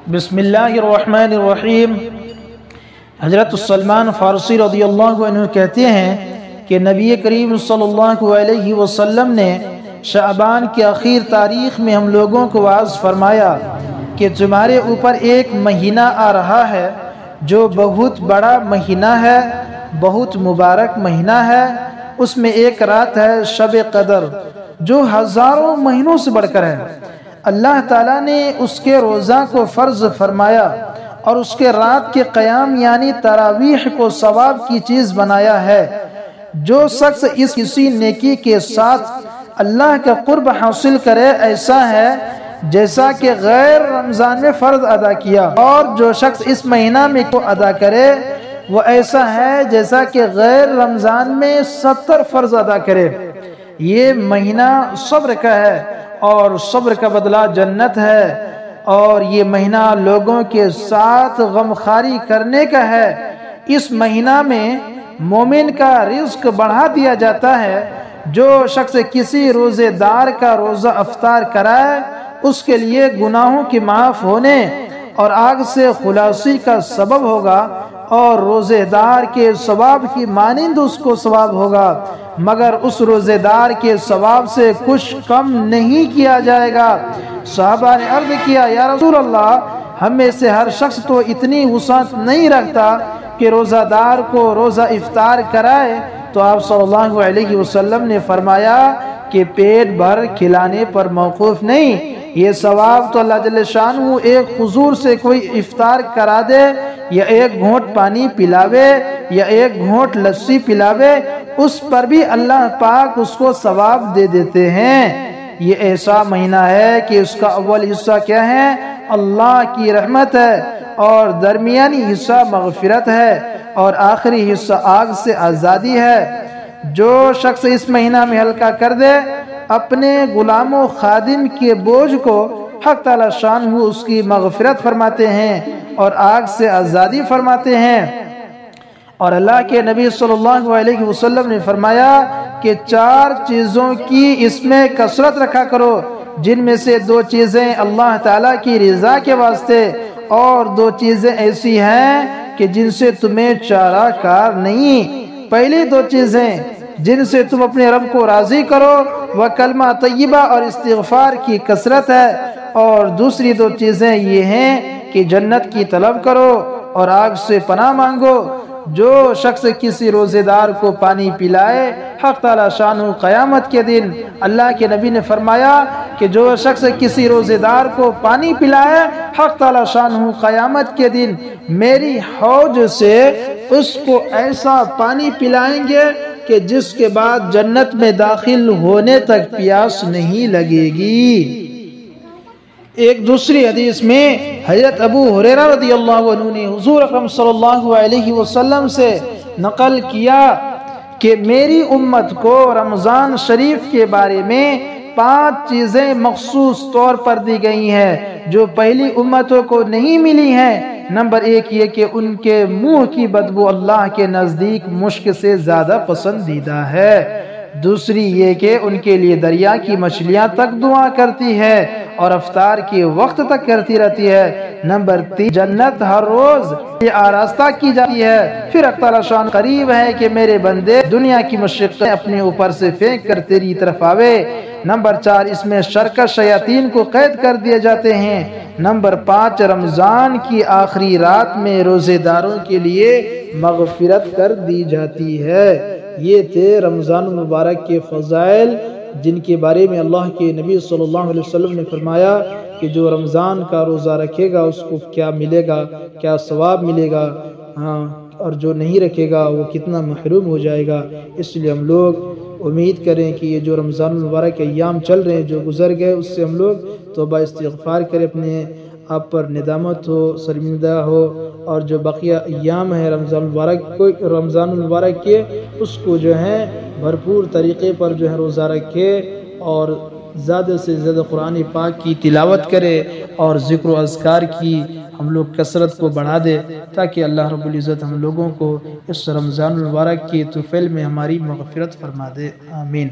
بسم اللہ الرحمن الرحیم۔ حضرت سلمان فارسی رضی اللہ عنہ کہتے ہیں کہ نبی کریم صلی اللہ علیہ وسلم نے شعبان کی آخر تاریخ میں ہم لوگوں کو واعظ فرمایا کہ تمہارے اوپر ایک مہینہ آ رہا ہے جو بہت بڑا مہینہ ہے، بہت مبارک مہینہ ہے۔ اس میں ایک رات ہے شب قدر جو ہزاروں مہینوں سے بڑھ کر ہے۔ اللہ تعالیٰ نے اس کے روزہ کو فرض فرمایا اور اس کے رات کے قیام یعنی تراویح کو ثواب کی چیز بنایا ہے۔ جو شخص اس کسی نیکی کے ساتھ اللہ کا قرب حاصل کرے ایسا ہے جیسا کہ غیر رمضان میں فرض ادا کیا، اور جو شخص اس مہینہ میں کو ادا کرے وہ ایسا ہے جیسا کہ غیر رمضان میں 70 فرض ادا کرے۔ یہ مہینہ صبر کا ہے اور صبر کا بدلہ جنت ہے، اور یہ مہینہ لوگوں کے ساتھ غمخواری کرنے کا ہے۔ اس مہینہ میں مومن کا رزق بڑھا دیا جاتا ہے۔ جو شخص کسی روزے دار کا روزہ افطار کرائے اس کے لیے گناہوں کے معاف ہونے اور آگ سے خلاصی کا سبب ہوگا، اور روزے دار کے ثواب کی مانند اس کو ثواب ہوگا، مگر اس روزے دار کے ثواب سے کچھ کم نہیں کیا جائے گا۔ صحابہ نے عرض کیا، یا رسول اللہ، ہم میں سے ہر شخص تو اتنی وسعت نہیں رکھتا کہ روزہ دار کو روزہ افطار کرائے، تو آپ صلی اللہ علیہ وسلم نے فرمایا کہ پیٹ بھر کھلانے پر موقوف نہیں، یہ ثواب تو اللہ جل شانہ ایک حضور سے کوئی افطار کرا دے یا ایک گھونٹ پانی پلاوے یا ایک گھونٹ لسی پلاوے، اس پر بھی اللہ پاک اس کو ثواب دے دیتے ہیں۔ یہ ایسا مہینہ ہے کہ اس کا اول حصہ کیا ہے؟ اللہ کی رحمت ہے، اور درمیانی حصہ مغفرت ہے، اور آخری حصہ آگ سے آزادی ہے۔ جو شخص اس مہینہ میں ہلکا کر دے اپنے غلام و خادم کے بوجھ کو، حق تعالی شانہ اس کی مغفرت فرماتے ہیں اور آگ سے آزادی فرماتے ہیں۔ اور اللہ کے نبی صلی اللہ علیہ وسلم نے فرمایا کہ 4 چیزوں کی اس میں کثرت رکھا کرو، جن میں سے 2 چیزیں اللہ تعالیٰ کی رضا کے واسطے، اور 2 چیزیں ایسی ہیں کہ جن سے تمہیں چارہ کار نہیں۔ پہلی 2 چیزیں جن سے تم اپنے رب کو راضی کرو وہ کلمہ طیبہ اور استغفار کی کثرت ہے، اور دوسری 2 چیزیں یہ ہیں کہ جنت کی طلب کرو اور آگ سے پناہ مانگو۔ جو شخص کسی روزے دار کو پانی پلائے، حق تعالی شانہ قیامت کے دن اللہ کے نبی نے فرمایا کہ جو شخص کسی روزے دار کو پانی پلائے، حق تعالی شانہ قیامت کے دن میری حوض سے اس کو ایسا پانی پلائیں گے کہ جس کے بعد جنت میں داخل ہونے تک پیاس نہیں لگے گی۔ ایک دوسری حدیث میں حضرت ابو ہریرہ رضی اللہ عنہ نے حضور اکرم صلی اللہ علیہ وسلم سے نقل کیا کہ میری امت کو رمضان شریف کے بارے میں 5 چیزیں مخصوص طور پر دی گئی ہیں جو پہلی امتوں کو نہیں ملی ہیں۔ نمبر 1 یہ کہ ان کے منہ کی بدبو اللہ کے نزدیک مشک سے زیادہ پسندیدہ ہے۔ دوسری یہ کہ ان کے لیے دریا کی مچھلیاں تک دعا کرتی ہے اور افطار کے وقت تک کرتی رہتی ہے۔ نمبر 3 جنت ہر روز یہ آراستہ کی جاتی ہے۔ پھر اللہ تعالی شان قریب ہے کہ میرے بندے دنیا کی مشقیں اپنے اوپر سے پھینک کر تیری طرف آوے۔ نمبر 4 اس میں شرکت شیاطین کو قید کر دیے جاتے ہیں۔ نمبر 5 رمضان کی آخری رات میں روزے داروں کے لیے مغفرت کر دی جاتی ہے۔ یہ تھے رمضان المبارک کے فضائل جن کے بارے میں اللہ کے نبی صلی اللہ علیہ وسلم نے فرمایا کہ جو رمضان کا روزہ رکھے گا اس کو کیا ملے گا، کیا ثواب ملے گا، اور جو نہیں رکھے گا وہ کتنا محروم ہو جائے گا۔ اس لیے ہم لوگ امید کریں کہ یہ جو رمضان المبارک کے ایام چل رہے ہیں جو گزر گئے اس سے ہم لوگ توبہ استغفار کریں، اپنے آپ پر ندامت ہو، شرمندہ ہو، اور جو بقیہ ایام ہے رمضان المبارک کے اس کو جو ہے بھرپور طریقے پر جو ہے روزہ رکھے، اور زیادہ سے زیادہ قرآن پاک کی تلاوت کرے، اور ذکر و اذکار کی ہم لوگ کثرت کو بڑھا دے، تاکہ اللہ رب العزت ہم لوگوں کو اس رمضان المبارک کی طفیل میں ہماری مغفرت فرما دے۔ آمین۔